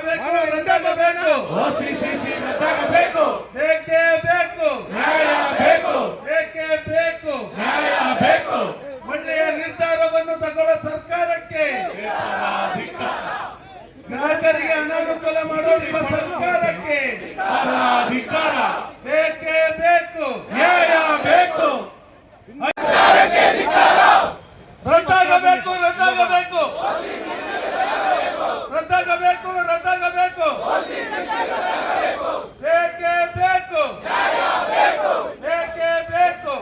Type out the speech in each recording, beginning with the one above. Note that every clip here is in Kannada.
ರದ್ದಾಗಬೇಕು ರದ್ದಾಗಬೇಕು OCCC ರದ್ದಾಗಬೇಕು ಬೇಕೇ ಬೇಕು ನ್ಯಾಯ ಬೇಕು ಬೇಕೇ ಬೇಕು ನ್ಯಾಯ ಬೇಕು ಒಳ್ಳೆಯ ನಿರ್ಧಾರವನ್ನು ತಗೊಳ್ಳೋ ಸರ್ಕಾರಕ್ಕೆ ಗ್ರಾಹಕರಿಗೆ ಅನಾನುಕೂಲ ಮಾಡೋ ನಿಮ್ಮ ಸರ್ಕಾರಕ್ಕೆ ಧಿಕ್ಕಾರ ಬೇಕೇ ಬೇಕು ನ್ಯಾಯ ಬೇಕು ರದ್ದಾಗಬೇಕು ರದ್ದಾಗಬೇಕು ರದ್ದಾಗಬೇಕು ರದ್ದಾಗಬೇಕು ಬೇಕೇ ಬೇಕು ಬೇಕೇ ಬೇಕು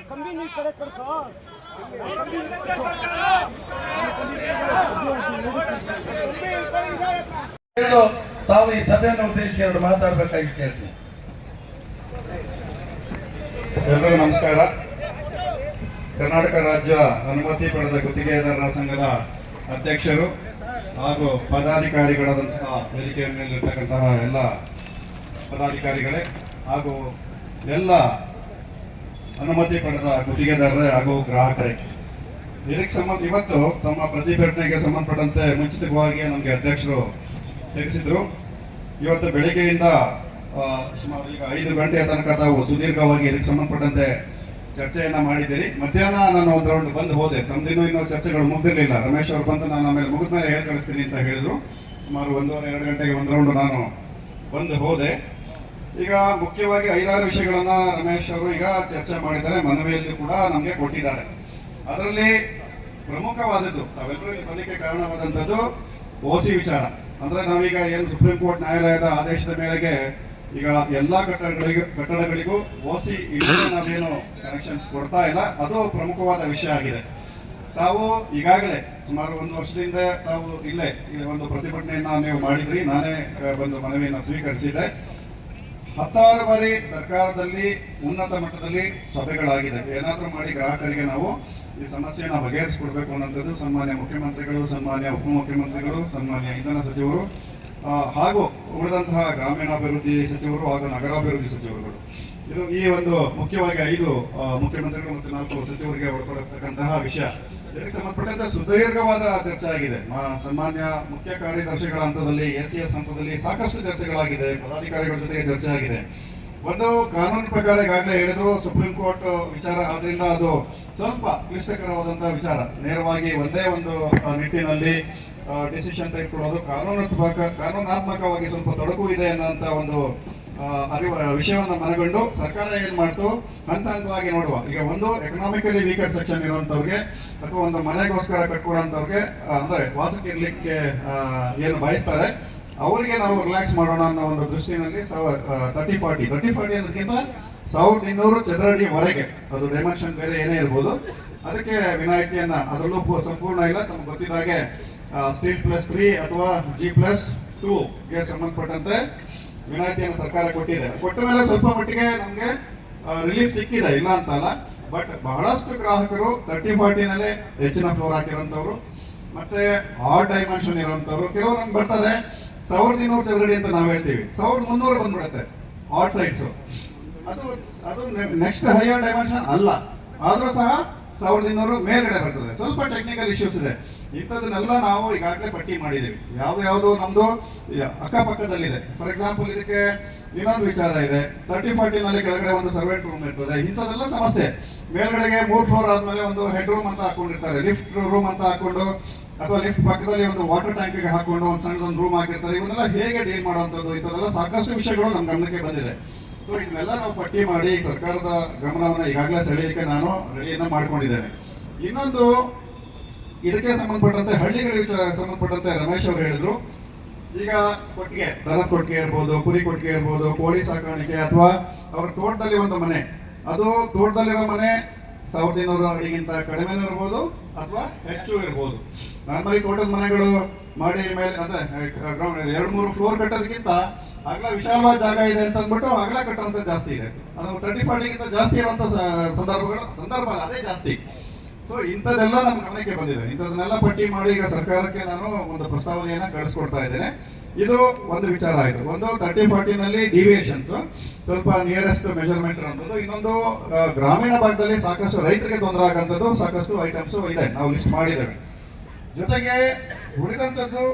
ಕಂಬಿ ನೀ ಕಡೆ ಕರ್ಸೋ ತಾವು ಈ ಸಭೆಯನ್ನು ಉದ್ದೇಶಿಸಿ ಎರಡು ಮಾತಾಡಬೇಕಾಗಿ ಕೇಳ್ತೀನಿ. ಎಲ್ರಿಗೂ ನಮಸ್ಕಾರ. ಕರ್ನಾಟಕ ರಾಜ್ಯ ಅನುಮತಿ ಪಡೆದ ಗುತ್ತಿಗೆದಾರರ ಸಂಘದ ಅಧ್ಯಕ್ಷರು ಹಾಗೂ ಪದಾಧಿಕಾರಿಗಳಾದಂತಹ ವೇದಿಕೆಯ ಮೇಲಿರ್ತಕ್ಕಂತಹ ಎಲ್ಲ ಪದಾಧಿಕಾರಿಗಳೇ ಹಾಗೂ ಎಲ್ಲ ಅನುಮತಿ ಪಡೆದ ಗುತ್ತಿಗೆದಾರರೇ ಹಾಗೂ ಗ್ರಾಹಕರೇ, ಇದಕ್ಕೆ ಇವತ್ತು ತಮ್ಮ ಪ್ರತಿಭಟನೆಗೆ ಸಂಬಂಧಪಟ್ಟಂತೆ ಮುಂಚಿತವಾಗಿ ನಮಗೆ ಅಧ್ಯಕ್ಷರು ತಿಳಿಸಿದ್ರು. ಇವತ್ತು ಬೆಳಿಗ್ಗೆಯಿಂದ ಸುಮಾರು ಈಗ 5 ಗಂಟೆಯ ತನಕ ತಾವು ಸುದೀರ್ಘವಾಗಿ ಇದಕ್ಕೆ ಸಂಬಂಧಪಟ್ಟಂತೆ ಚರ್ಚೆಯನ್ನ ಮಾಡಿದ್ದೀರಿ. ಮಧ್ಯಾಹ್ನ ನಾನು ಒಂದು ರೌಂಡ್ ಬಂದು ಹೋದೆ. ಇನ್ನೂ ಚರ್ಚೆಗಳು ಮುಗ್ದಿರಲಿಲ್ಲ. ರಮೇಶ್ ಅವರು ಬಂದು ನಾನು ಆಮೇಲೆ ಮುಗಿದ ಮೇಲೆ ಹೇಳಿ ಕಳಿಸ್ತೀನಿ ಅಂತ ಹೇಳಿದ್ರು. ಸುಮಾರು 1:30-2 ಗಂಟೆಗೆ ಒಂದು ರೌಂಡ್ ನಾನು ಬಂದು ಹೋದೆ. ಈಗ ಮುಖ್ಯವಾಗಿ 5-6 ವಿಷಯಗಳನ್ನ ರಮೇಶ್ ಅವರು ಈಗ ಚರ್ಚೆ ಮಾಡಿದ್ದಾರೆ, ಮನವಿಯಲ್ಲಿ ಕೂಡ ನಮಗೆ ಕೊಟ್ಟಿದ್ದಾರೆ. ಅದರಲ್ಲಿ ಪ್ರಮುಖವಾದದ್ದು ತಾವೆಲ್ಲರೂ ಇಲ್ಲಿ ಬರಲಿಕ್ಕೆ ಕಾರಣವಾದಂಥದ್ದು OC ವಿಚಾರ. ಅಂದ್ರೆ ನಾವೀಗ ಏನು ಸುಪ್ರೀಂ ಕೋರ್ಟ್ ನ್ಯಾಯಾಲಯದ ಆದೇಶದ ಮೇರೆಗೆ ಈಗ ಎಲ್ಲಾ ಕಟ್ಟಡಗಳಿಗೂ OC ಇಲ್ಲದೆ ನಾವೇನು ಕನೆಕ್ಷನ್ಸ್ ಕೊಡ್ತಾ ಇಲ್ಲ. ಅದು ಪ್ರಮುಖವಾದ ವಿಷಯ ಆಗಿದೆ. ತಾವು ಈಗಾಗಲೇ ಸುಮಾರು 1 ವರ್ಷದಿಂದ ತಾವು ಇಲ್ಲೇ ಒಂದು ಪ್ರತಿಭಟನೆಯನ್ನ ನೀವು ಮಾಡಿದ್ರಿ. ನಾನೇ ಒಂದು ಮನವಿಯನ್ನು ಸ್ವೀಕರಿಸಿದೆ. 16 ಬಾರಿ ಸರ್ಕಾರದಲ್ಲಿ ಉನ್ನತ ಮಟ್ಟದಲ್ಲಿ ಸಭೆಗಳಾಗಿದೆ. ಏನಾದರೂ ಮಾಡಿ ಗ್ರಾಹಕರಿಗೆ ನಾವು ಈ ಸಮಸ್ಯೆಯನ್ನು ಬಗೆಹರಿಸಿಕೊಡ್ಬೇಕು ಅನ್ನೋಂಥದ್ದು ಸನ್ಮಾನ್ಯ ಮುಖ್ಯಮಂತ್ರಿಗಳು, ಸನ್ಮಾನ್ಯ ಉಪಮುಖ್ಯಮಂತ್ರಿಗಳು, ಸನ್ಮಾನ್ಯ ಇಂಧನ ಸಚಿವರು ಹಾಗೂ ಉಳಿದಂತಹ ಗ್ರಾಮೀಣಾಭಿವೃದ್ಧಿ ಸಚಿವರು ಹಾಗೂ ನಗರಾಭಿವೃದ್ಧಿ ಸಚಿವರುಗಳು, ಇದು ಈ ಒಂದು ಮುಖ್ಯವಾಗಿ 5 ಮುಖ್ಯಮಂತ್ರಿಗಳು ಮತ್ತು 4 ಸಚಿವರಿಗೆ ಒಳಪಡತಕ್ಕಂತಹ ವಿಷಯ. ಇದಕ್ಕೆ ಸಂಬಂಧಪಟ್ಟಂತೆ ಸುದೀರ್ಘವಾದ ಚರ್ಚೆ ಆಗಿದೆ. ಸನ್ಮಾನ್ಯ ಮುಖ್ಯ ಕಾರ್ಯದರ್ಶಿಗಳ ಹಂತದಲ್ಲಿ, ACS ಹಂತದಲ್ಲಿ ಸಾಕಷ್ಟು ಚರ್ಚೆಗಳಾಗಿದೆ. ಪದಾಧಿಕಾರಿಗಳ ಜೊತೆಗೆ ಚರ್ಚೆ ಆಗಿದೆ. ಒಂದು ಕಾನೂನು ಪ್ರಕಾರ ಈಗಾಗಲೇ ಹೇಳಿದ್ರು, ಸುಪ್ರೀಂ ಕೋರ್ಟ್ ವಿಚಾರ ಆದ್ರಿಂದ ಅದು ಸ್ವಲ್ಪ ಕ್ಲಿಷ್ಟಕರವಾದಂತಹ ವಿಚಾರ. ನೇರವಾಗಿ ಒಂದೇ ಒಂದು ನಿಟ್ಟಿನಲ್ಲಿ ಡಿಸಿಷನ್ ತೆಗೆದುಕೊಳ್ಳೋದು ಕಾನೂನಾತ್ಮಕವಾಗಿ ಸ್ವಲ್ಪ ತೊಡಕು ಇದೆ ಅನ್ನೋಂಥ ಒಂದು ವಿಷಯವನ್ನು ಮನಗಂಡು ಸರ್ಕಾರ ಏನ್ ಮಾಡ್ತು, ಹಂತ ಹಂತವಾಗಿ ನೋಡುವ. ಈಗ ಒಂದು ಎಕನಾಮಿಕಲಿ ವೀಕರ್ ಸೆಕ್ಷನ್ ಇರುವಂತವ್ರಿಗೆ ಅಥವಾ ಒಂದು ಮನೆಗೋಸ್ಕರ ಕಟ್ಕೊಡೋಂಥವ್ರಿಗೆ, ಅಂದ್ರೆ ವಾಸಕ್ಕೆ ಇರ್ಲಿಕ್ಕೆ ಏನು ಬಯಸ್ತಾರೆ ಅವರಿಗೆ ನಾವು ರಿಲ್ಯಾಕ್ಸ್ ಮಾಡೋಣ ಅನ್ನೋ ಒಂದು ದೃಷ್ಟಿನಲ್ಲಿ 30-40 ಅನ್ನೋದಕ್ಕಿಂತ 1200 ಚದರಡಿವರೆಗೆ, ಅದು ಡೈಮೆನ್ಷನ್ ಬೇರೆ ಏನೇ ಇರ್ಬೋದು, ಅದಕ್ಕೆ ವಿನಾಯಿತಿಯನ್ನ, ಅದರಲ್ಲೂ ಸಂಪೂರ್ಣ ಇಲ್ಲ. ತಮ್ಗೆ ಗೊತ್ತಿದ್ದಾಗೆ ಸ್ಟೀಲ್ +3 ಅಥವಾ G+2 ಗೆ ಸಂಬಂಧಪಟ್ಟಂತೆ ವಿನಾಯಿತಿಯನ್ನು ಸರ್ಕಾರ ಕೊಟ್ಟಿದೆ. ಕೊಟ್ಟ ಮೇಲೆ ಸ್ವಲ್ಪ ಮಟ್ಟಿಗೆ ನಮಗೆ ರಿಲೀಫ್ ಸಿಕ್ಕಿದೆ, ಇಲ್ಲ ಅಂತಲ್ಲ. ಬಟ್ ಬಹಳಷ್ಟು ಗ್ರಾಹಕರು 30-40 ಹೆಚ್ಚಿನ ಫ್ಲೋರ್ ಹಾಕಿರೋಂಥವ್ರು ಮತ್ತೆ ಆಡ್ ಡೈಮೆನ್ಷನ್ ಇರೋಂಥವ್ರು, ಕೆಲವರು ನಮ್ಗೆ ಬರ್ತದೆ 1200 ಚದರಡಿ ಅಂತ ನಾವು ಹೇಳ್ತೀವಿ, 1300 ಬಂದ್ಬಿಡುತ್ತೆ ಆಡ್ ಸೈಡ್ಸ್. ಅದು ನೆಕ್ಸ್ಟ್ ಹೈಯರ್ ಡೈಮೆನ್ಷನ್ ಅಲ್ಲ, ಆದ್ರೂ ಸಹ 1200 ಮೇಲ್ಗಡೆ ಬರ್ತದೆ. ಸ್ವಲ್ಪ ಟೆಕ್ನಿಕಲ್ ಇಶ್ಯೂಸ್ ಇದೆ. ಇಂಥದನ್ನೆಲ್ಲ ನಾವು ಈಗಾಗಲೇ ಪಟ್ಟಿ ಮಾಡಿದ್ದೀವಿ. ಯಾವ್ದು ನಮ್ದು ಅಕ್ಕಪಕ್ಕದಲ್ಲಿದೆ. ಫಾರ್ ಎಕ್ಸಾಂಪಲ್ ಇದಕ್ಕೆ ಇನ್ನೊಂದು ವಿಚಾರ ಇದೆ. 30-40 ಕೆಳಗಡೆ ಒಂದು ಸರ್ವೆಂಟ್ ರೂಮ್ ಇರ್ತದೆ. ಇಂಥದೆಲ್ಲ ಸಮಸ್ಯೆ. ಮೇಲ್ಗಡೆಗೆ 3 ಫ್ಲೋರ್ ಆದ್ಮೇಲೆ ಒಂದು ಹೆಡ್ ರೂಮ್ ಅಂತ ಹಾಕೊಂಡಿರ್ತಾರೆ, ಲಿಫ್ಟ್ ರೂಮ್ ಅಂತ ಹಾಕೊಂಡು, ಅಥವಾ ಲಿಫ್ಟ್ ಪಕ್ಕದಲ್ಲಿ ಒಂದು ವಾಟರ್ ಟ್ಯಾಂಕ್ಗೆ ಹಾಕೊಂಡು ಒಂದು ಸಣ್ಣದೊಂದು ರೂಮ್ ಹಾಕಿರ್ತಾರೆ. ಇವನ್ನೆಲ್ಲ ಹೇಗೆ ಡೀಲ್ ಮಾಡುವಂಥದ್ದು, ಇಂಥದೆಲ್ಲ ಸಾಕಷ್ಟು ವಿಷಯಗಳು ನಮ್ಮ ಗಮನಕ್ಕೆ ಬಂದಿದೆ. ಸೊ ಇದನ್ನೆಲ್ಲ ನಾವು ಪಟ್ಟಿ ಮಾಡಿ ಸರ್ಕಾರದ ಗಮನವನ್ನು ಈಗಾಗಲೇ ಸೆಳೆಯಲಿಕ್ಕೆ ನಾನು ರೆಡಿಯನ್ನ ಮಾಡ್ಕೊಂಡಿದ್ದೇನೆ. ಇನ್ನೊಂದು ಇದಕ್ಕೆ ಸಂಬಂಧಪಟ್ಟಂತೆ ಹಳ್ಳಿಗಳಿಗೆ ಸಂಬಂಧಪಟ್ಟಂತೆ ರಮೇಶ್ ಅವರು ಹೇಳಿದ್ರು, ಈಗ ಕೊಟ್ಟಿಗೆ, ದನದ ಕೊಟ್ಟಿಗೆ ಇರ್ಬೋದು, ಕುರಿ ಕೊಟ್ಟಿಗೆ ಇರ್ಬೋದು, ಕೋಳಿ ಸಾಕಾಣಿಕೆ, ಅಥವಾ ಅವ್ರ ತೋಟದಲ್ಲಿ ಒಂದು ಮನೆ, ಅದು ತೋಟದಲ್ಲಿರೋ ಮನೆ 1200 ಅಡಿಗಿಂತ ಕಡಿಮೆನೂ ಇರ್ಬೋದು ಅಥವಾ ಹೆಚ್ಚು ಇರ್ಬೋದು. ನಾರ್ಮಲಿ ತೋಟದ ಮನೆಗಳು ಮಾಡಿ ಮೇಲೆ ಅಂದ್ರೆ 2-3 ಫ್ಲೋರ್ ಕಟ್ಟೋದಕ್ಕಿಂತ ಅಗಲ ವಿಶಾಲವಾದ ಜಾಗ ಇದೆ ಅಂತ ಅಂದ್ಬಿಟ್ಟು ಅಗಲ ಕಟ್ಟುವಂತ ಜಾಸ್ತಿ ಇದೆ. ಅದು 30-40ಗಿಂತ ಜಾಸ್ತಿ ಇರುವಂತ ಸಂದರ್ಭ ಅದೇ ಜಾಸ್ತಿ. ಸೊ ಇಂಥದ್ದೆಲ್ಲ ನಮ್ಮ ಗಮನಕ್ಕೆ ಬಂದಿದೆ. ಇಂಥದನ್ನೆಲ್ಲ ಪಟ್ಟಿ ಮಾಡಿ ಈಗ ಸರ್ಕಾರಕ್ಕೆ ನಾನು ಒಂದು ಪ್ರಸ್ತಾವನೆಯನ್ನ ಕಳಿಸ್ಕೊಡ್ತಾ ಇದ್ದೇನೆ. ಇದು ಒಂದು ವಿಚಾರ ಆಯಿತು. ಒಂದು 30-40 ಡಿವಿಯೇಷನ್ಸ್, ಸ್ವಲ್ಪ ನಿಯರೆಸ್ಟ್ ಮೆಜರ್ಮೆಂಟ್ ಇರುವಂಥದ್ದು. ಇನ್ನೊಂದು ಗ್ರಾಮೀಣ ಭಾಗದಲ್ಲಿ ಸಾಕಷ್ಟು ರೈತರಿಗೆ ತೊಂದರೆ ಆಗುವಂಥದ್ದು ಸಾಕಷ್ಟು ಐಟಮ್ಸ್ ಇದೆ, ನಾವು ಲಿಸ್ಟ್ ಮಾಡಿದ್ದೇವೆ. ಜೊತೆಗೆ ಉಳಿದಂಥದ್ದು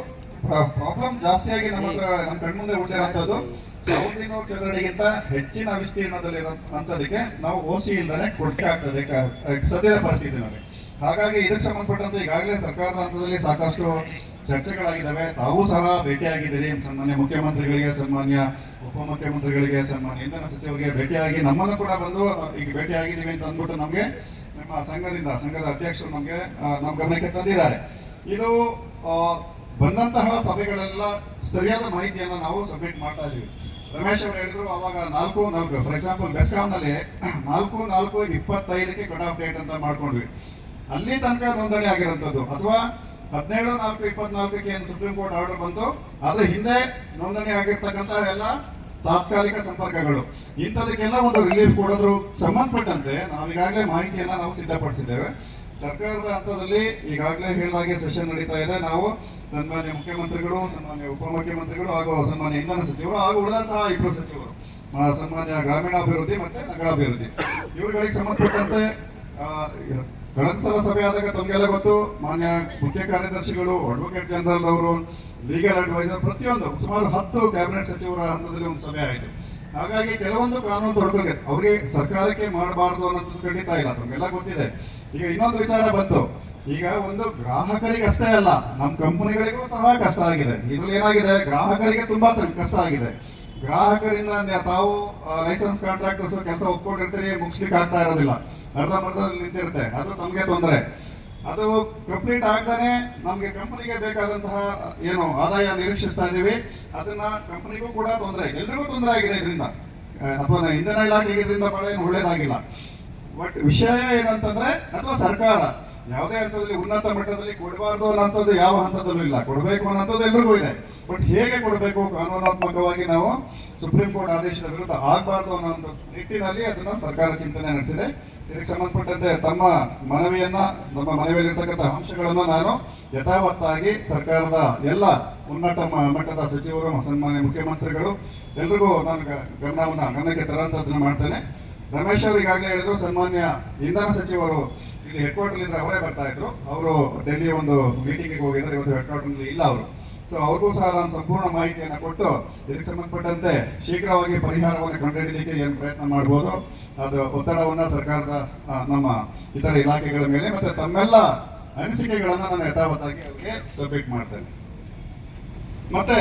ಪ್ರಾಬ್ಲಮ್ ಜಾಸ್ತಿಯಾಗಿ ನಮ್ಮ ಕಣ್ಮುಂದೆ ಉಳಿದಿರೋಂಥದ್ದು. ಸೌತ್ ಇನ್ನೂರು ಚದರಡಿಗಿಂತ ಹೆಚ್ಚಿನ ವಿಸ್ತೀರ್ಣದಲ್ಲಿ ಇರೋಂಥದಕ್ಕೆ ನಾವು OC ಇಲ್ದೇ ಕೊಡಕ್ಕೆ ಆಗ್ತದೆ ಸದ್ಯದ ಪರಿಸ್ಥಿತಿನಲ್ಲಿ. ಹಾಗಾಗಿ ಇದಕ್ಕೆ ಸಂಬಂಧಪಟ್ಟಂತೆ ಈಗಾಗಲೇ ಸರ್ಕಾರದ ಹಂತದಲ್ಲಿ ಸಾಕಷ್ಟು ಚರ್ಚೆಗಳಾಗಿದ್ದಾವೆ. ತಾವು ಸಹ ಭೇಟಿಯಾಗಿದ್ದೀರಿ, ಸನ್ಮಾನ್ಯ ಮುಖ್ಯಮಂತ್ರಿಗಳಿಗೆ, ಸನ್ಮಾನ್ಯ ಉಪಮುಖ್ಯಮಂತ್ರಿಗಳಿಗೆ, ಸನ್ಮಾನ್ಯ ಇಂಧನ ಸಚಿವರಿಗೆ ಭೇಟಿಯಾಗಿ ನಮ್ಮನ್ನು ಕೂಡ ಬಂದು ಈಗ ಭೇಟಿಯಾಗಿದ್ದೀವಿ ಅಂತ ಅಂದ್ಬಿಟ್ಟು ನಮಗೆ ನಮ್ಮ ಸಂಘದ ಅಧ್ಯಕ್ಷರು ನಮ್ಮ ಗಮನಕ್ಕೆ ತಂದಿದ್ದಾರೆ. ಇದು ಬಂದಂತಹ ಸಭೆಗಳೆಲ್ಲ ಸರಿಯಾದ ಮಾಹಿತಿಯನ್ನು ನಾವು ಸಬ್ಮಿಟ್ ಮಾಡ್ತಾ ಇದೀವಿ. ರಮೇಶ್ ಅವರು ಹೇಳಿದ್ರು ಅವಾಗ 4 ಫಾರ್ ಎಕ್ಸಾಂಪಲ್ ಬೆಸ್ಕಾಂನಲ್ಲಿ 4/4/25 ಕಟ್ ಆಫ್ ಡೇಟ್ ಅಂತ ಮಾಡ್ಕೊಂಡ್ವಿ. ಅಲ್ಲಿ ತನಕ ನೋಂದಣಿ ಆಗಿರೋಂಥದ್ದು ಅಥವಾ 17/4/24 ಏನು ಸುಪ್ರೀಂ ಕೋರ್ಟ್ ಆರ್ಡರ್ ಬಂತು, ಅದ್ರ ಹಿಂದೆ ನೋಂದಣಿ ಆಗಿರ್ತಕ್ಕಂಥ ಎಲ್ಲ ತಾತ್ಕಾಲಿಕ ಸಂಪರ್ಕಗಳು, ಇಂಥದಕ್ಕೆಲ್ಲ ಒಂದು ರಿಲೀಫ್ ಕೊಡೋದ್ರ ಸಂಬಂಧಪಟ್ಟಂತೆ ನಾವೀಗಾಗಲೇ ಮಾಹಿತಿಯನ್ನ ನಾವು ಸಿದ್ಧಪಡಿಸಿದ್ದೇವೆ. ಸರ್ಕಾರದ ಹಂತದಲ್ಲಿ ಈಗಾಗಲೇ ಹೇಳಿದಾಗೆ ಸೆಷನ್ ನಡೀತಾ ಇದೆ. ನಾವು ಸನ್ಮಾನ್ಯ ಮುಖ್ಯಮಂತ್ರಿಗಳು, ಸನ್ಮಾನ್ಯ ಉಪಮುಖ್ಯಮಂತ್ರಿಗಳು ಹಾಗೂ ಸನ್ಮಾನ್ಯ ಇಂಧನ ಸಚಿವರು ಹಾಗೂ ಉಳಿದಂತಹ 2 ಸಚಿವರು, ಸನ್ಮಾನ್ಯ ಗ್ರಾಮೀಣಾಭಿವೃದ್ಧಿ ಮತ್ತೆ ನಗರಾಭಿವೃದ್ಧಿ, ಇವುಗಳಿಗೆ ಸಂಬಂಧಪಟ್ಟಂತೆ ಕಳೆದ ಸಲ ಸಭೆ ಆದಾಗ ತಮಗೆಲ್ಲ ಗೊತ್ತು, ಮಾನ್ಯ ಮುಖ್ಯ ಕಾರ್ಯದರ್ಶಿಗಳು, ಅಡ್ವೊಕೇಟ್ ಜನರಲ್ ಅವರು, ಲೀಗಲ್ ಅಡ್ವೈಸರ್, ಪ್ರತಿಯೊಂದು ಸುಮಾರು 10 ಕ್ಯಾಬಿನೆಟ್ ಸಚಿವರ ಹಂತದಲ್ಲಿ ಒಂದು ಸಭೆ ಆಯಿತು. ಹಾಗಾಗಿ ಕೆಲವೊಂದು ಕಾನೂನು ತೊಡಕುಗಳು ಅವ್ರಿಗೆ ಸರ್ಕಾರಕ್ಕೆ ಮಾಡಬಾರ್ದು ಅನ್ನೋದು ಖಂಡಿತ ಇಲ್ಲ, ತಮಗೆಲ್ಲ ಗೊತ್ತಿದೆ. ಈಗ ಇನ್ನೊಂದು ವಿಚಾರ ಬಂತು. ಈಗ ಒಂದು ಗ್ರಾಹಕರಿಗೆ ಅಷ್ಟೇ ಅಲ್ಲ, ನಮ್ಮ ಕಂಪನಿಗಳಿಗೂ ಸಹ ಕಷ್ಟ ಆಗಿದೆ. ಇದ್ರಲ್ಲಿ ಏನಾಗಿದೆ, ಗ್ರಾಹಕರಿಗೆ ತುಂಬಾ ಕಷ್ಟ ಆಗಿದೆ. ಗ್ರಾಹಕರಿಂದ ತಾವು ಲೈಸೆನ್ಸ್ ಕಾಂಟ್ರಾಕ್ಟರ್ಸ್ ಕೆಲಸ ಒಪ್ಕೊಂಡಿರ್ತೀರಿ, ಮುಗಿಸ್ಲಿಕ್ಕೆ ಆಗ್ತಾ ಇರೋದಿಲ್ಲ, ಅರ್ಧಂಬರ್ಧದಲ್ಲಿ ನಿಂತಿರುತ್ತೆ. ಅದು ತಮಗೆ ತೊಂದರೆ. ಅದು ಕಂಪ್ಲೀಟ್ ಆಗ್ತಾನೆ ನಮ್ಗೆ ಕಂಪನಿಗೆ ಬೇಕಾದಂತಹ ಏನು ಆದಾಯ ನಿರೀಕ್ಷಿಸ್ತಾ ಇದೀವಿ, ಅದನ್ನ ಕಂಪನಿಗೂ ಕೂಡ ತೊಂದರೆ, ಎಲ್ರಿಗೂ ತೊಂದರೆ ಆಗಿದೆ ಇದರಿಂದ, ಅಥವಾ ಇಂಧನ ಇಲಾಖೆಗೆ ಇದರಿಂದ ಬಹಳ ಏನು ಒಳ್ಳೇದಾಗಿಲ್ಲ. ಬಟ್ ವಿಷಯ ಏನಂತಂದ್ರೆ, ಅಥವಾ ಸರ್ಕಾರ ಯಾವುದೇ ಹಂತದಲ್ಲಿ ಉನ್ನತ ಮಟ್ಟದಲ್ಲಿ ಕೊಡಬಾರ್ದು ಅನ್ನೋಂಥದ್ದು ಯಾವ ಹಂತದಲ್ಲೂ ಇಲ್ಲ, ಕೊಡಬೇಕು ಅನ್ನೋಂಥದ್ದು ಎಲ್ರಿಗೂ ಇದೆ. ಬಟ್ ಹೇಗೆ ಕೊಡಬೇಕು, ಕಾನೂನಾತ್ಮಕವಾಗಿ ನಾವು ಸುಪ್ರೀಂ ಕೋರ್ಟ್ ಆದೇಶದ ವಿರುದ್ಧ ಆಗಬಾರ್ದು ಅನ್ನೋ ನಿಟ್ಟಿನಲ್ಲಿ ಅದನ್ನ ಸರ್ಕಾರ ಚಿಂತನೆ ನಡೆಸಿದೆ. ಇದಕ್ಕೆ ಸಂಬಂಧಪಟ್ಟಂತೆ ತಮ್ಮ ಮನವಿಯಲ್ಲಿರ್ತಕ್ಕಂಥ ಅಂಶಗಳನ್ನು ನಾನು ಯಥಾವತ್ತಾಗಿ ಸರ್ಕಾರದ ಎಲ್ಲ ಉನ್ನತ ಮಟ್ಟದ ಸಚಿವರು, ಸನ್ಮಾನ್ಯ ಮುಖ್ಯಮಂತ್ರಿಗಳು ಎಲ್ರಿಗೂ ನಾನು ಗಮನಕ್ಕೆ ತರುವಂತದ್ದನ್ನು ಮಾಡ್ತೇನೆ. ರಮೇಶ್ ಅವರು ಈಗಾಗಲೇ ಹೇಳಿದ್ರು, ಸನ್ಮಾನ್ಯ ಇಂಧನ ಸಚಿವರು ಇಲ್ಲಿ ಹೆಡ್ ಕ್ವಾರ್ಟರ್ ಇದ್ರೆ ಅವರೇ ಬರ್ತಾ ಇದ್ರು. ಅವರು ಡೆಲ್ಲಿ ಒಂದು ಮೀಟಿಂಗ್ಗೆ ಹೋಗಿದ್ದಾರೆ, ಇವತ್ತು ಹೆಡ್ ಕ್ವಾರ್ಟರ್ ಇಲ್ಲ ಅವರು. ಸೊ ಅವ್ರಿಗೂ ಸಹ ನಾನು ಸಂಪೂರ್ಣ ಮಾಹಿತಿಯನ್ನು ಕೊಟ್ಟು ಇದಕ್ಕೆ ಸಂಬಂಧಪಟ್ಟಂತೆ ಶೀಘ್ರವಾಗಿ ಪರಿಹಾರವನ್ನು ಕಂಡುಹಿಡಿಯಲಿಕ್ಕೆ ಏನು ಪ್ರಯತ್ನ ಮಾಡ್ಬೋದು, ಅದು ಒತ್ತಡವನ್ನು ಸರ್ಕಾರದ ನಮ್ಮ ಇತರ ಇಲಾಖೆಗಳ ಮೇಲೆ ಮತ್ತೆ ತಮ್ಮೆಲ್ಲ ಅನಿಸಿಕೆಗಳನ್ನು ನಾನು ಯಥಾವತ್ತಾಗಿ ಅವರಿಗೆ ಸಬ್ಮಿಟ್ ಮಾಡ್ತೇನೆ. ಮತ್ತೆ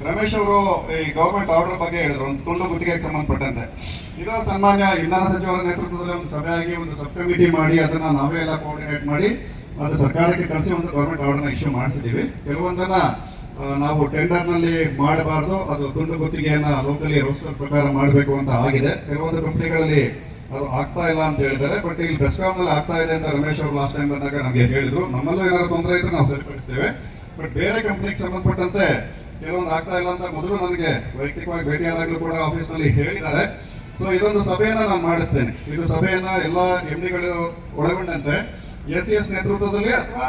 ರಮೇಶ್ ಅವರು ಈ ಗವರ್ಮೆಂಟ್ ಆರ್ಡರ್ ಬಗ್ಗೆ ಹೇಳಿದ್ರು, ಒಂದು ತುಂಡು ಗುತ್ತಿಗೆಗೆ ಸಂಬಂಧಪಟ್ಟಂತೆ. ಇದು ಸನ್ಮಾನ್ಯ ಇಂಧನ ಸಚಿವರ ನೇತೃತ್ವದಲ್ಲಿ ಒಂದು ಸಭೆಯಾಗಿ ಒಂದು ಸಬ್ ಕಮಿಟಿ ಮಾಡಿ ಅದನ್ನ ನಾವೇ ಎಲ್ಲ ಕೋಆರ್ಡಿನೇಟ್ ಮಾಡಿ ಅದು ಸರ್ಕಾರಕ್ಕೆ ಕಳಿಸಿ ಒಂದು ಗವರ್ಮೆಂಟ್ ಆರ್ಡರ್ನ ಇಶ್ಯೂ ಮಾಡಿಸಿದ್ದೀವಿ. ಕೆಲವೊಂದನ್ನ ನಾವು ಟೆಂಡರ್ನಲ್ಲಿ ಮಾಡಬಾರ್ದು, ಅದು ತುಂಡು ಗುತ್ತಿಗೆಯನ್ನ ಲೋಕಲಿ ರೋಸ್ಟರ್ ಪ್ರಕಾರ ಮಾಡಬೇಕು ಅಂತ ಆಗಿದೆ. ಕೆಲವೊಂದು ಕಂಪನಿಗಳಲ್ಲಿ ಅದು ಆಗ್ತಾ ಇಲ್ಲ ಅಂತ ಹೇಳಿದ್ದಾರೆ. ಬಟ್ ಇಲ್ಲಿ ಬೆಸ್ಕಾಂನಲ್ಲಿ ಆಗ್ತಾ ಇದೆ ಅಂತ ರಮೇಶ್ ಅವರು ಲಾಸ್ಟ್ ಟೈಮ್ ಬಂದಾಗ ನಮಗೆ ಹೇಳಿದ್ರು. ನಮ್ಮಲ್ಲೂ ಏನಾದ್ರು ತೊಂದರೆ ಇದ್ರೆ ನಾವು ಸರಿಪಡಿಸ್ತೇವೆ. ಬಟ್ ಬೇರೆ ಕಂಪ್ನಿಗೆ ಸಂಬಂಧಪಟ್ಟಂತೆ ಕೆಲವೊಂದು ಆಗ್ತಾ ಇಲ್ಲ ಅಂತ ಮೊದಲು ನನಗೆ ವೈಯಕ್ತಿಕವಾಗಿ ಭೇಟಿಯಾದಾಗಲೂ ಕೂಡ ಆಫೀಸ್ನಲ್ಲಿ ಹೇಳಿದ್ದಾರೆ. ಸೊ ಇದೊಂದು ಸಭೆಯನ್ನ ನಾನು ಮಾಡಿಸ್ತೇನೆ. ಇದು ಸಭೆಯನ್ನ ಎಲ್ಲ MDಗಳು ಒಳಗೊಂಡಂತೆ ACS ನೇತೃತ್ವದಲ್ಲಿ ಅಥವಾ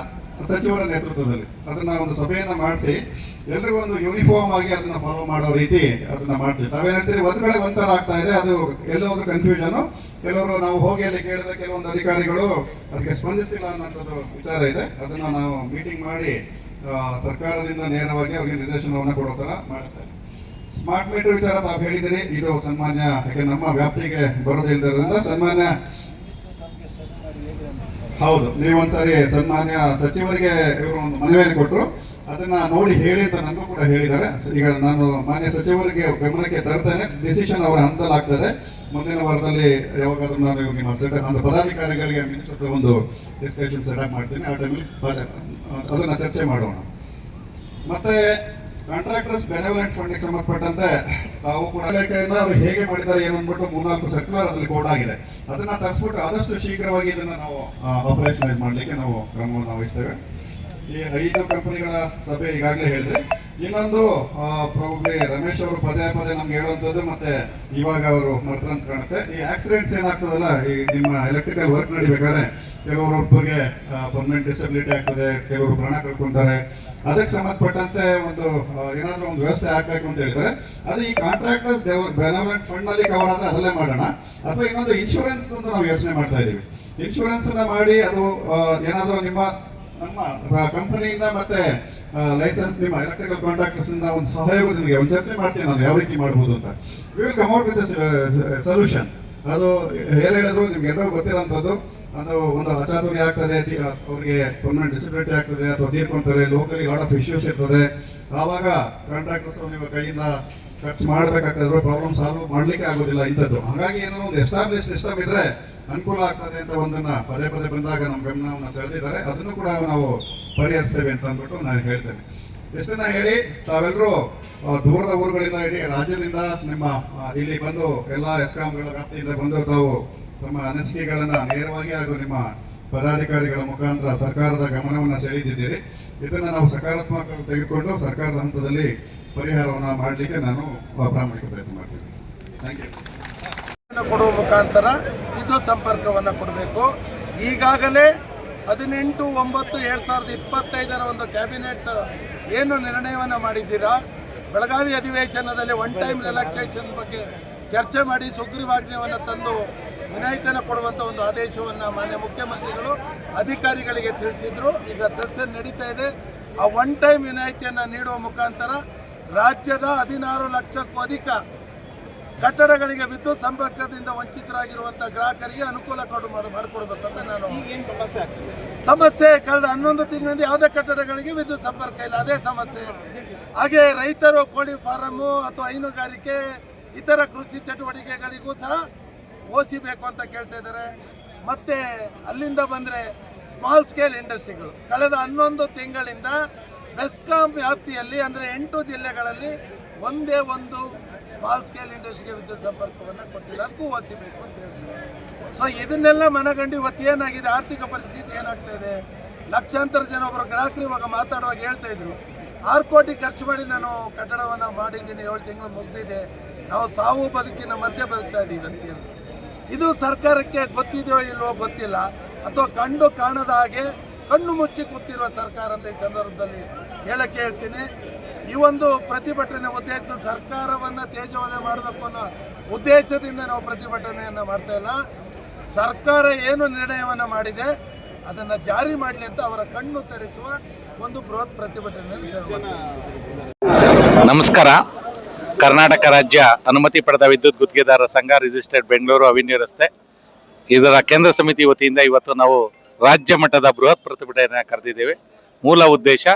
ಸಚಿವರ ನೇತೃತ್ವದಲ್ಲಿ ಅದನ್ನ ಒಂದು ಸಭೆಯನ್ನ ಮಾಡಿಸಿ ಎಲ್ರಿಗೂ ಒಂದು ಯೂನಿಫಾರ್ಮ್ ಆಗಿ ಅದನ್ನ ಫಾಲೋ ಮಾಡೋ ರೀತಿ ಅದನ್ನ ಮಾಡ್ತೀವಿ. ನಾವೇನ್ ಹೇಳ್ತೀವಿ, ಒಂದ್ ಕಡೆ ಒಂಥರ ಆಗ್ತಾ ಇದೆ, ಅದು ಎಲ್ಲೋದ್ರು ಕನ್ಫ್ಯೂಷನ್. ಕೆಲವರು ನಾವು ಹೋಗಿ ಅಲ್ಲಿ ಕೇಳಿದ್ರೆ ಕೆಲವೊಂದು ಅಧಿಕಾರಿಗಳು ಅದಕ್ಕೆ ಸ್ಪಂದಿಸ್ತಿಲ್ಲ ಅನ್ನೋಂಥದ್ದು ವಿಚಾರ ಇದೆ. ಅದನ್ನ ನಾವು ಮೀಟಿಂಗ್ ಮಾಡಿ ಸರ್ಕಾರದಿಂದ ನೇರವಾಗಿ ಅವರಿಗೆ ನಿರ್ದೇಶನವನ್ನು ಕೊಡೋ ತರ ಮಾಡಿಸ್ತಾರೆ. ಸ್ಮಾರ್ಟ್ ಮೀಟರ್ ವಿಚಾರ ತಾವು ಹೇಳಿದಿರಿ, ಇದು ಸನ್ಮಾನ್ಯ ಯಾಕೆ ನಮ್ಮ ವ್ಯಾಪ್ತಿಗೆ ಬರೋದಿಲ್ಲದ್ರಿಂದ ಸನ್ಮಾನ್ಯ ಹೌದು ನೀವೊಂದ್ಸರಿ ಸನ್ಮಾನ್ಯ ಸಚಿವರಿಗೆ ಇವರು ಒಂದು ಮನವಿಯನ್ನು ಕೊಟ್ಟರು, ಅದನ್ನ ನೋಡಿ ಹೇಳಿ ಅಂತ ನನಗೂ ಕೂಡ ಹೇಳಿದ್ದಾರೆ. ಈಗ ನಾನು ಮಾನ್ಯ ಸಚಿವರಿಗೆ ಗಮನಕ್ಕೆ ತರ್ತೇನೆ. ಡಿಸಿಷನ್ ಅವರ ಹಂತದಲ್ಲಿ ಆಗ್ತದೆ. ಮುಂದಿನ ವಾರದಲ್ಲಿ ಯಾವಾಗಾದ್ರೂ ನಾನು ನಿಮ್ಮ ಅಂದ್ರೆ ಪದಾಧಿಕಾರಿಗಳಿಗೆ ಮಿನಿಸ್ಟರ್ ಒಂದು ಡಿಸ್ಕಷನ್ ಸೆಟಪ್ ಮಾಡ್ತೀನಿ. ಆ ಟೈಮಲ್ಲಿ ಅದನ್ನ ಚರ್ಚೆ ಮಾಡೋಣ. ಮತ್ತೆ ಕಾಂಟ್ರಾಕ್ಟರ್ಸ್ ಬೆನೆವಲೆಂಟ್ ಫಂಡ್ಗೆ ಸಂಬಂಧಪಟ್ಟಂತೆ ತಾವು ಕೂಡ ಅವರು ಹೇಗೆ ಮಾಡಿದ್ದಾರೆ ಏನು ಅಂದ್ಬಿಟ್ಟು 3-4 ಸರ್ಕ್ಯುಲರ್ ಅದರಲ್ಲಿ ಕೋಡ್ ಆಗಿದೆ. ಅದನ್ನ ತರಿಸ್ಬಿಟ್ಟು ಆದಷ್ಟು ಶೀಘ್ರವಾಗಿ ಇದನ್ನ ನಾವು ಆಪರೇಷನೈಸ್ ಮಾಡಲಿಕ್ಕೆ ನಾವು ಕ್ರಮವನ್ನು ವಹಿಸ್ತೇವೆ. ಈ 5 ಕಂಪನಿಗಳ ಸಭೆ ಈಗಾಗಲೇ ಹೇಳಿದ್ರೆ, ಇನ್ನೊಂದು ಪ್ರಾಬಬ್ಲಿ ರಮೇಶ್ ಅವರು ಪದೇ ನಮ್ಗೆ ಹೇಳುವಂಥದ್ದು ಮತ್ತೆ ಇವಾಗ ಅವರು ಮರ್ತಂತ ಕಾಣುತ್ತೆ. ಈ ಆಕ್ಸಿಡೆಂಟ್ಸ್ ಏನಾಗ್ತದಲ್ಲ, ಈ ನಿಮ್ಮ ಎಲೆಕ್ಟ್ರಿಕಲ್ ವರ್ಕ್ ನಡಿಬೇಕಾದ್ರೆ ಕೆಲವರೊಬ್ಬರಿಗೆ ಪರ್ಮನೆಂಟ್ ಡಿಸಬಿಲಿಟಿ ಆಗ್ತದೆ, ಕೆಲವರು ಪ್ರಾಣ ಕಳ್ಕೊಂತಾರೆ. ಅದಕ್ಕೆ ಸಂಬಂಧಪಟ್ಟಂತೆ ಒಂದು ಏನಾದ್ರೂ ಒಂದು ವ್ಯವಸ್ಥೆ ಹಾಕಬೇಕು ಅಂತ ಹೇಳಿದ್ರೆ ಅದು ಈ ಕಾಂಟ್ರಾಕ್ಟರ್ಸ್ ಬೆನೆವಲೆಂಟ್ ಫಂಡ್ ನಲ್ಲಿ ಕವರ್ ಆದ್ರೆ ಅದಲ್ಲೇ ಮಾಡೋಣ, ಅಥವಾ ಇನ್ನೊಂದು ಇನ್ಶೂರೆನ್ಸ್ ಒಂದು ನಾವು ಯೋಚನೆ ಮಾಡ್ತಾ ಇದೀವಿ. ಇನ್ಶೂರೆನ್ಸ್ ಮಾಡಿ ಅದು ಏನಾದ್ರೂ ನಮ್ಮ ಕಂಪನಿಯಿಂದ ಮತ್ತೆ ಲೈಸೆನ್ಸ್ ನಿಮ್ಮ ಎಲೆಕ್ಟ್ರಿಕಲ್ ಕಾಂಟ್ರಾಕ್ಟರ್ಸ್ ಇಂದ ಒಂದು ಸಹಯೋಗದೊಂದಿಗೆ ಒಂದು ಚರ್ಚೆ ಮಾಡ್ತೀನಿ ನಾನು ಯಾವ ರೀತಿ ಮಾಡ್ಬೋದು ಅಂತ. We will come out with solution. ಅದು ಹೇಳಿದ್ರು ನಿಮ್ಗೆಲ್ಲರೂ ಗೊತ್ತಿರೋಂಥದ್ದು. ಅದು ಒಂದು ಅಚಾತುರ್ಯ ಆಗ್ತದೆ, ಅವ್ರಿಗೆ ಪರ್ಮನೆಂಟ್ ಡಿಸಬಿಲಿಟಿ ಆಗ್ತದೆ ಅಥವಾ ತೀರ್ಕೊಂತಾರೆ, ಲೋಕಲಿ ಲಾಟ್ ಆಫ್ ಇಶ್ಯೂಸ್ ಇರ್ತದೆ. ಆವಾಗ ಕಾಂಟ್ರಾಕ್ಟರ್ಸ್ ನೀವು ಕೈಯಿಂದ ಖರ್ಚು ಮಾಡಬೇಕಾಗ್ತದೆ, ಪ್ರಾಬ್ಲಮ್ ಸಾಲ್ವ್ ಮಾಡಲಿಕ್ಕೆ ಆಗೋದಿಲ್ಲ ಇಂಥದ್ದು. ಹಾಗಾಗಿ ಏನೋ ಒಂದು ಎಸ್ಟಾಬ್ಲಿಷ್ ಸಿಸ್ಟಮ್ ಇದ್ರೆ ಅನುಕೂಲ ಆಗ್ತದೆ ಅಂತ ಒಂದನ್ನು ಪದೇ ಪದೇ ಬಂದಾಗ ನಮ್ಮ ಗಮನವನ್ನು ಸೆಳೆದಿದ್ದಾರೆ. ಅದನ್ನು ಕೂಡ ನಾವು ಪರಿಹರಿಸ್ತೇವೆ ಅಂತ ಅಂದ್ಬಿಟ್ಟು ನಾನು ಹೇಳ್ತೇನೆ. ಇಷ್ಟನ್ನ ಹೇಳಿ ತಾವೆಲ್ಲರೂ ದೂರದ ಊರುಗಳಿಂದ ಇಡೀ ರಾಜ್ಯದಿಂದ ನಿಮ್ಮ ಇಲ್ಲಿ ಬಂದು ಎಲ್ಲ ಎಸ್ಕಾಂಗಳ ವ್ಯಾಪ್ತಿಯಿಂದ ಬಂದು ತಾವು ತಮ್ಮ ಅನಿಸಿಕೆಗಳನ್ನು ನೇರವಾಗಿ ಹಾಗೂ ನಿಮ್ಮ ಪದಾಧಿಕಾರಿಗಳ ಮುಖಾಂತರ ಸರ್ಕಾರದ ಗಮನವನ್ನು ಸೆಳೆದಿದ್ದೀರಿ. ಇದನ್ನು ನಾವು ಸಕಾರಾತ್ಮಕ ತೆಗೆದುಕೊಂಡು ಸರ್ಕಾರದ ಹಂತದಲ್ಲಿ ಪರಿಹಾರವನ್ನು ಮಾಡಲಿಕ್ಕೆ ನಾನು ಪ್ರಾಮಾಣಿಕ ಪ್ರಯತ್ನ ಮಾಡ್ತೀನಿ. Thank you. ಕೊಡುವ ಮುಖಾಂತರ ವಿದ್ಯುತ್ ಸಂಪರ್ಕವನ್ನು ಕೊಡಬೇಕು. ಈಗಾಗಲೇ 18/9/2025 ಒಂದು ಕ್ಯಾಬಿನೆಟ್ ಏನು ನಿರ್ಣಯವನ್ನು ಮಾಡಿದ್ದೀರಾ, ಬೆಳಗಾವಿ ಅಧಿವೇಶನದಲ್ಲಿ ಒನ್ ಟೈಮ್ ರಿಲ್ಯಾಕ್ಸೇಷನ್ ಬಗ್ಗೆ ಚರ್ಚೆ ಮಾಡಿ ಸುಗ್ರೀವಾಜ್ಞೆಯನ್ನು ತಂದು ವಿನಾಯಿತಿಯನ್ನು ಕೊಡುವಂಥ ಒಂದು ಆದೇಶವನ್ನು ಮಾನ್ಯ ಮುಖ್ಯಮಂತ್ರಿಗಳು ಅಧಿಕಾರಿಗಳಿಗೆ ತಿಳಿಸಿದ್ರು. ಈಗ ಸೆಷನ್ ನಡೀತಾ ಇದೆ. ಆ ಒನ್ ಟೈಮ್ ವಿನಾಯಿತಿಯನ್ನು ನೀಡುವ ಮುಖಾಂತರ ರಾಜ್ಯದ 16 ಲಕ್ಷಕ್ಕೂ ಅಧಿಕ ಕಟ್ಟಡಗಳಿಗೆ ವಿದ್ಯುತ್ ಸಂಪರ್ಕದಿಂದ ವಂಚಿತರಾಗಿರುವಂಥ ಗ್ರಾಹಕರಿಗೆ ಅನುಕೂಲ ಮಾಡಿಕೊಡ್ಬೇಕಂತ ನಾನು. ಸಮಸ್ಯೆ ಕಳೆದ 11 ತಿಂಗಳಿಂದ ಯಾವುದೇ ಕಟ್ಟಡಗಳಿಗೆ ವಿದ್ಯುತ್ ಸಂಪರ್ಕ ಇಲ್ಲ, ಅದೇ ಸಮಸ್ಯೆ. ಹಾಗೆ ರೈತರು ಕೋಳಿ ಫಾರಮ್ಮು ಅಥವಾ ಹೈನುಗಾರಿಕೆ ಇತರ ಕೃಷಿ ಚಟುವಟಿಕೆಗಳಿಗೂ ಸಹ ಓಸಿ ಬೇಕು ಅಂತ ಕೇಳ್ತಾ ಇದ್ದಾರೆ. ಮತ್ತು ಅಲ್ಲಿಂದ ಬಂದರೆ ಸ್ಮಾಲ್ ಸ್ಕೇಲ್ ಇಂಡಸ್ಟ್ರಿಗಳು ಕಳೆದ 11 ತಿಂಗಳಿಂದ ಬೆಸ್ಕಾಂ ವ್ಯಾಪ್ತಿಯಲ್ಲಿ ಅಂದರೆ 8 ಜಿಲ್ಲೆಗಳಲ್ಲಿ ಒಂದೇ ಒಂದು ಸ್ಮಾಲ್ ಸ್ಕೇಲ್ ಇಂಡಸ್ಟ್ರಿಗೆ ವಿದ್ಯುತ್ ಸಂಪರ್ಕವನ್ನು ಕೊಟ್ಟಿಲ್ಲ, ಅದಕ್ಕೂ ಓಸಿ ಬೇಕು ಅಂತ ಹೇಳ್ತಾರೆ. ಸೊ ಇದನ್ನೆಲ್ಲ ಮನಗಂಡು ಇವತ್ತು ಏನಾಗಿದೆ, ಆರ್ಥಿಕ ಪರಿಸ್ಥಿತಿ ಏನಾಗ್ತಾ ಇದೆ, ಲಕ್ಷಾಂತರ ಜನ ಒಬ್ಬರು ಗ್ರಾಹಕರು ಇವಾಗ ಮಾತಾಡುವಾಗ ಹೇಳ್ತಾ ಇದ್ರು 6 ಕೋಟಿ ಖರ್ಚು ಮಾಡಿ ನಾನು ಕಟ್ಟಡವನ್ನು ಮಾಡಿದ್ದೀನಿ, 7 ತಿಂಗಳು ಮುಗಿದಿದೆ, ನಾವು ಸಾವು ಬದುಕಿನ ಮಧ್ಯೆ ಬದುಕ್ತಾ ಇದ್ದೀವಿ ಅಂತ ಹೇಳಿ. ಇದು ಸರ್ಕಾರಕ್ಕೆ ಗೊತ್ತಿದೆಯೋ ಇಲ್ವೋ ಗೊತ್ತಿಲ್ಲ, ಅಥವಾ ಕಂಡು ಕಾಣದ ಹಾಗೆ ಕಣ್ಣು ಮುಚ್ಚಿ ಕೂತಿರುವ ಸರ್ಕಾರ ಅಂತ ಈ ಸಂದರ್ಭದಲ್ಲಿ ಹೇಳಕ್ಕೆ ಹೇಳ್ತೀನಿ. ಈ ಒಂದು ಪ್ರತಿಭಟನೆ ಉದ್ದೇಶ ಸರ್ಕಾರವನ್ನು ತೇಜೋವಧೆ ಮಾಡಬೇಕು ಅನ್ನೋ ಉದ್ದೇಶದಿಂದ ನಾವು ಪ್ರತಿಭಟನೆಯನ್ನು ಮಾಡ್ತಾ ಇಲ್ಲ. ಸರ್ಕಾರ ಏನು ನಿರ್ಣಯವನ್ನು ಮಾಡಿದೆ ಅದನ್ನು ಜಾರಿ ಮಾಡಲಿ ಅಂತ ಅವರ ಕಣ್ಣು ತೆರೆಸುವ ಒಂದು ಬೃಹತ್ ಪ್ರತಿಭಟನೆಯನ್ನು ನಮಸ್ಕಾರ. ಕರ್ನಾಟಕ ರಾಜ್ಯ ಅನುಮತಿ ಪಡೆದ ವಿದ್ಯುತ್ ಗುತ್ತಿಗೆದಾರರ ಸಂಘ ರಿಜಿಸ್ಟರ್ಡ್ ಬೆಂಗಳೂರು ಅವೆನ್ಯೂ ರಸ್ತೆ ಇದರ ಕೇಂದ್ರ ಸಮಿತಿ ವತಿಯಿಂದ ಇವತ್ತು ನಾವು ರಾಜ್ಯ ಮಟ್ಟದ ಬೃಹತ್ ಪ್ರತಿಭಟನೆ ಕರೆದಿದ್ದೇವೆ. ಮೂಲ ಉದ್ದೇಶ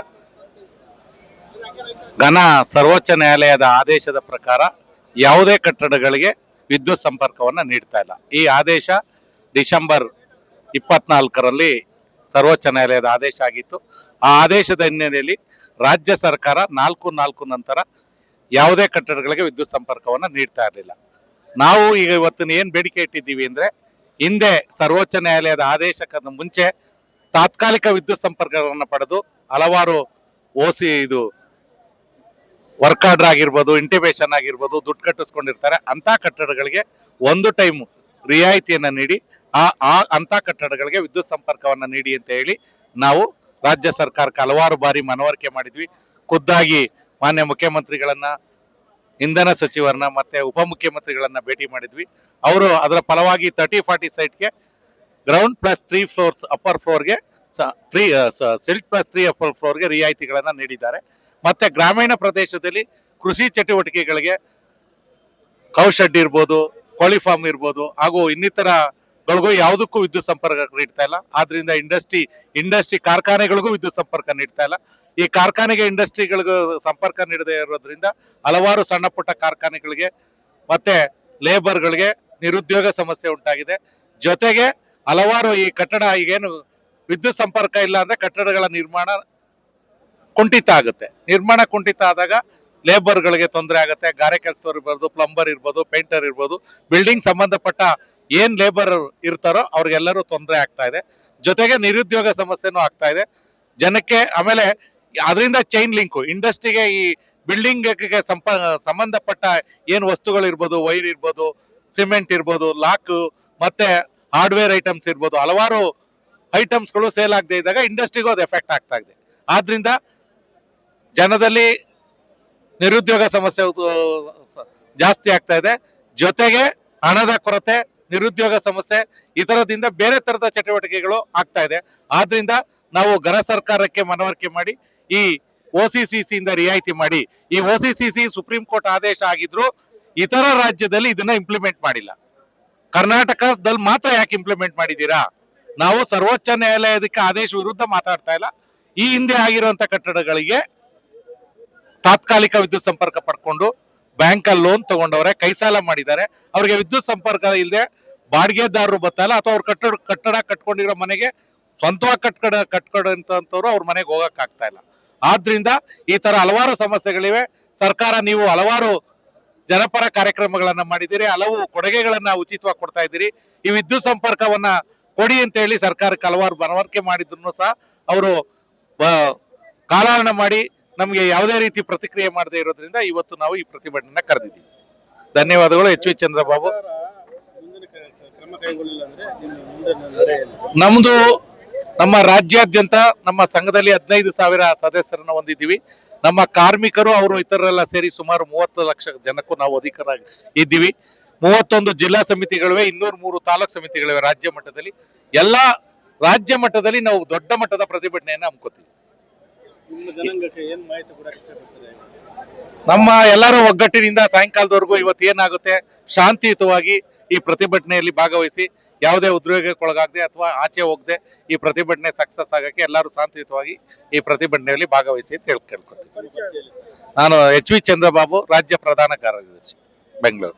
ಸರ್ವೋಚ್ಚ ನ್ಯಾಯಾಲಯದ ಆದೇಶದ ಪ್ರಕಾರ ಯಾವುದೇ ಕಟ್ಟಡಗಳಿಗೆ ವಿದ್ಯುತ್ ಸಂಪರ್ಕವನ್ನು ನೀಡ್ತಾ ಇಲ್ಲ. ಈ ಆದೇಶ ಡಿಸೆಂಬರ್ 24ರಲ್ಲಿ ಸರ್ವೋಚ್ಚ ನ್ಯಾಯಾಲಯದ ಆದೇಶ ಆಗಿತ್ತು. ಆ ಆದೇಶದ ಹಿನ್ನೆಲೆಯಲ್ಲಿ ರಾಜ್ಯ ಸರ್ಕಾರ 4/4 ನಂತರ ಯಾವುದೇ ಕಟ್ಟಡಗಳಿಗೆ ವಿದ್ಯುತ್ ಸಂಪರ್ಕವನ್ನು ನೀಡ್ತಾ ಇರಲಿಲ್ಲ. ನಾವು ಈಗ ಇವತ್ತಿನ ಏನು ಬೇಡಿಕೆ ಇಟ್ಟಿದ್ದೀವಿ ಅಂದರೆ, ಹಿಂದೆ ಸರ್ವೋಚ್ಚ ನ್ಯಾಯಾಲಯದ ಆದೇಶಕ್ಕಿಂತ ಮುಂಚೆ ತಾತ್ಕಾಲಿಕ ವಿದ್ಯುತ್ ಸಂಪರ್ಕಗಳನ್ನು ಪಡೆದು ಹಲವಾರು ಇದು ವರ್ಕ್ ಆರ್ಡರ್ ಆಗಿರ್ಬೋದು, ಇಂಟಿಮೇಷನ್ ಆಗಿರ್ಬೋದು, ದುಡ್ಡು ಕಟ್ಟಿಸ್ಕೊಂಡಿರ್ತಾರೆ. ಅಂಥ ಕಟ್ಟಡಗಳಿಗೆ ಒಂದು ಟೈಮ್ ರಿಯಾಯಿತಿಯನ್ನು ನೀಡಿ ಅಂಥ ಕಟ್ಟಡಗಳಿಗೆ ವಿದ್ಯುತ್ ಸಂಪರ್ಕವನ್ನು ನೀಡಿ ಅಂತ ಹೇಳಿ ನಾವು ರಾಜ್ಯ ಸರ್ಕಾರಕ್ಕೆ ಹಲವಾರು ಬಾರಿ ಮನವರಿಕೆ ಮಾಡಿದ್ವಿ. ಖುದ್ದಾಗಿ ಮಾನ್ಯ ಮುಖ್ಯಮಂತ್ರಿಗಳನ್ನ, ಇಂಧನ ಸಚಿವರನ್ನ ಮತ್ತೆ ಉಪಮುಖ್ಯಮಂತ್ರಿಗಳನ್ನ ಭೇಟಿ ಮಾಡಿದ್ವಿ. ಅವರು ಅದರ ಫಲವಾಗಿ 30-40 ಸೈಟ್ಗೆ ಗ್ರೌಂಡ್ +3 ಫ್ಲೋರ್ಸ್ ಅಪ್ಪರ್ ಫ್ಲೋರ್ಗೆ ಸಿಲ್ಟ್ +3 ಅಪ್ಪರ್ ಫ್ಲೋರ್ಗೆ ರಿಯಾಯಿತಿಗಳನ್ನು ನೀಡಿದ್ದಾರೆ. ಮತ್ತೆ ಗ್ರಾಮೀಣ ಪ್ರದೇಶದಲ್ಲಿ ಕೃಷಿ ಚಟುವಟಿಕೆಗಳಿಗೆ ಕೌಶೆಡ್ ಇರ್ಬೋದು, ಕೋಳಿ ಫಾರ್ಮ್ ಇರ್ಬೋದು, ಹಾಗೂ ಇನ್ನಿತರಗಳಿಗೂ ಯಾವುದಕ್ಕೂ ವಿದ್ಯುತ್ ಸಂಪರ್ಕ ನೀಡ್ತಾ ಇಲ್ಲ. ಆದ್ರಿಂದ ಇಂಡಸ್ಟ್ರಿ ಕಾರ್ಖಾನೆಗಳಿಗೂ ವಿದ್ಯುತ್ ಸಂಪರ್ಕ ನೀಡ್ತಾ ಇಲ್ಲ. ಈ ಕಾರ್ಖಾನೆಗೆ ಇಂಡಸ್ಟ್ರಿಗಳಿಗೂ ಸಂಪರ್ಕ ನೀಡದೇ ಇರೋದ್ರಿಂದ ಹಲವಾರು ಸಣ್ಣ ಪುಟ್ಟ ಕಾರ್ಖಾನೆಗಳಿಗೆ ಮತ್ತೆ ಲೇಬರ್ಗಳಿಗೆ ನಿರುದ್ಯೋಗ ಸಮಸ್ಯೆ ಉಂಟಾಗಿದೆ. ಜೊತೆಗೆ ಹಲವಾರು ಈ ಕಟ್ಟಡ ಈಗೇನು ವಿದ್ಯುತ್ ಸಂಪರ್ಕ ಇಲ್ಲ ಅಂದ್ರೆ ಕಟ್ಟಡಗಳ ನಿರ್ಮಾಣ ಕುಂಠಿತ ಆಗುತ್ತೆ. ನಿರ್ಮಾಣ ಕುಂಠಿತ ಆದಾಗ ಲೇಬರ್ಗಳಿಗೆ ತೊಂದರೆ ಆಗುತ್ತೆ. ಗಾರೆ ಕೆಲಸದವ್ರು ಇರ್ಬೋದು, ಪ್ಲಂಬರ್ ಇರ್ಬೋದು, ಪೇಂಟರ್ ಇರ್ಬೋದು, ಬಿಲ್ಡಿಂಗ್ ಸಂಬಂಧಪಟ್ಟ ಏನ್ ಲೇಬರ್ ಇರ್ತಾರೋ ಅವ್ರಿಗೆಲ್ಲರೂ ತೊಂದರೆ ಆಗ್ತಾ ಇದೆ. ಜೊತೆಗೆ ನಿರುದ್ಯೋಗ ಸಮಸ್ಯೆನೂ ಆಗ್ತಾ ಇದೆ ಜನಕ್ಕೆ. ಆಮೇಲೆ ಅದರಿಂದ ಚೈನ್ ಲಿಂಕು ಇಂಡಸ್ಟ್ರಿಗೆ, ಈ ಬಿಲ್ಡಿಂಗ್ಗೆ ಸಂಬಂಧಪಟ್ಟ ಏನು ವಸ್ತುಗಳು ಇರ್ಬೋದು, ವೈರ್ ಇರ್ಬೋದು, ಸಿಮೆಂಟ್ ಇರ್ಬೋದು, ಲಾಕ್ ಮತ್ತೆ ಹಾರ್ಡ್ವೇರ್ ಐಟಮ್ಸ್ ಇರ್ಬೋದು, ಹಲವಾರು ಐಟಮ್ಸ್ಗಳು ಸೇಲ್ ಆಗದೆ ಇದ್ದಾಗ ಇಂಡಸ್ಟ್ರಿಗೂ ಅದು ಎಫೆಕ್ಟ್ ಆಗ್ತಾ ಇದೆ. ಆದ್ರಿಂದ ಜನದಲ್ಲಿ ನಿರುದ್ಯೋಗ ಸಮಸ್ಯೆ ಜಾಸ್ತಿ ಆಗ್ತಾ ಇದೆ. ಜೊತೆಗೆ ಹಣದ ಕೊರತೆ, ನಿರುದ್ಯೋಗ ಸಮಸ್ಯೆ, ಇದರದಿಂದ ಬೇರೆ ತರದ ಚಟುವಟಿಕೆಗಳು ಆಗ್ತಾ ಇದೆ. ಆದ್ರಿಂದ ನಾವು ಘನ ಸರ್ಕಾರಕ್ಕೆ ಮನವರಿಕೆ ಮಾಡಿ ಈ OCCC ಇಂದ ರಿಯಾಯಿತಿ ಮಾಡಿ. ಈ OCCC ಸುಪ್ರೀಂ ಕೋರ್ಟ್ ಆದೇಶ ಆಗಿದ್ರು ಇತರ ರಾಜ್ಯದಲ್ಲಿ ಇದನ್ನ ಇಂಪ್ಲಿಮೆಂಟ್ ಮಾಡಿಲ್ಲ. ಕರ್ನಾಟಕದಲ್ಲಿ ಮಾತ್ರ ಯಾಕೆ ಇಂಪ್ಲಿಮೆಂಟ್ ಮಾಡಿದ್ದೀರಾ? ನಾವು ಸರ್ವೋಚ್ಚ ನ್ಯಾಯಾಲಯದಕ್ಕೆ ಆದೇಶ ವಿರುದ್ಧ ಮಾತಾಡ್ತಾ ಇಲ್ಲ. ಈ ಹಿಂದೆ ಆಗಿರುವಂತ ಕಟ್ಟಡಗಳಿಗೆ ತಾತ್ಕಾಲಿಕ ವಿದ್ಯುತ್ ಸಂಪರ್ಕ ಪಡ್ಕೊಂಡು ಬ್ಯಾಂಕಲ್ಲಿ ಲೋನ್ ತಗೊಂಡವ್ರೆ, ಕೈ ಸಾಲ ಮಾಡಿದ್ದಾರೆ, ಅವ್ರಿಗೆ ವಿದ್ಯುತ್ ಸಂಪರ್ಕ ಇಲ್ಲದೆ ಬಾಡಿಗೆದಾರರು ಬರ್ತಾಯಿಲ್ಲ, ಅಥವಾ ಅವ್ರ ಕಟ್ಟಡ ಕಟ್ಕೊಂಡಿರೋ ಮನೆಗೆ ಸ್ವಂತವಾಗಿ ಕಟ್ಕೊಂಡಂತವ್ರು ಅವ್ರ ಮನೆಗೆ ಹೋಗಕ್ ಆಗ್ತಾ ಇಲ್ಲ. ಆದ್ರಿಂದ ಈ ತರ ಹಲವಾರು ಸಮಸ್ಯೆಗಳಿವೆ. ಸರ್ಕಾರ ನೀವು ಹಲವಾರು ಜನಪರ ಕಾರ್ಯಕ್ರಮಗಳನ್ನ ಮಾಡಿದಿರಿ, ಹಲವು ಕೊಡುಗೆಗಳನ್ನ ಉಚಿತವಾಗಿ ಕೊಡ್ತಾ ಇದ್ದೀರಿ. ಈ ವಿದ್ಯುತ್ ಸಂಪರ್ಕವನ್ನ ಕೊಡಿ ಅಂತ ಹೇಳಿ ಸರ್ಕಾರಕ್ಕೆ ಹಲವಾರು ಮನವರಿಕೆ ಮಾಡಿದ್ರು ಸಹ ಅವರು ಕಾಲಹರಣ ಮಾಡಿ ನಮಗೆ ಯಾವುದೇ ರೀತಿ ಪ್ರತಿಕ್ರಿಯೆ ಮಾಡದೇ ಇರೋದ್ರಿಂದ ಇವತ್ತು ನಾವು ಈ ಪ್ರತಿಭಟನೆ ಕರೆದಿದ್ದೀವಿ. ಧನ್ಯವಾದಗಳು. HV ಚಂದ್ರಬಾಬು. ನಮ್ದು ನಮ್ಮ ರಾಜ್ಯಾದ್ಯಂತ ನಮ್ಮ ಸಂಘದಲ್ಲಿ 15,000 ಸದಸ್ಯರನ್ನ ಹೊಂದಿದ್ದೀವಿ. ನಮ್ಮ ಕಾರ್ಮಿಕರು ಅವರು ಇತರರೆಲ್ಲ ಸೇರಿ ಸುಮಾರು 30 ಲಕ್ಷ ಜನಕ್ಕೂ ನಾವು ಅಧಿಕಾರ ಇದ್ದೀವಿ. 31 ಜಿಲ್ಲಾ ಸಮಿತಿಗಳಿವೆ, 203 ತಾಲೂಕು ಸಮಿತಿಗಳಿವೆ ರಾಜ್ಯ ಮಟ್ಟದಲ್ಲಿ. ಎಲ್ಲಾ ರಾಜ್ಯ ಮಟ್ಟದಲ್ಲಿ ನಾವು ದೊಡ್ಡ ಮಟ್ಟದ ಪ್ರತಿಭಟನೆಯನ್ನ ಹಮ್ಮಿಕೊತೀವಿ. ನಮ್ಮ ಎಲ್ಲರ ಒಗ್ಗಟ್ಟಿನಿಂದ ಸಾಯಂಕಾಲದವರೆಗೂ ಇವತ್ತು ಏನಾಗುತ್ತೆ, ಶಾಂತಿಯುತವಾಗಿ ಈ ಪ್ರತಿಭಟನೆಯಲ್ಲಿ ಭಾಗವಹಿಸಿ ಯಾವುದೇ ಉದ್ವೇಗಕ್ಕೊಳಗಾಗದೆ ಅಥವಾ ಆಚೆ ಹೋಗದೆ ಈ ಪ್ರತಿಭಟನೆ ಸಕ್ಸಸ್ ಆಗಕ್ಕೆ ಎಲ್ಲರೂ ಶಾಂತಿಯುತವಾಗಿ ಈ ಪ್ರತಿಭಟನೆಯಲ್ಲಿ ಭಾಗವಹಿಸಿ ಅಂತ ಕೇಳ್ಕೊತೀನಿ. ನಾನು HV ಚಂದ್ರಬಾಬು, ರಾಜ್ಯ ಪ್ರಧಾನ ಕಾರ್ಯದರ್ಶಿ, ಬೆಂಗಳೂರು.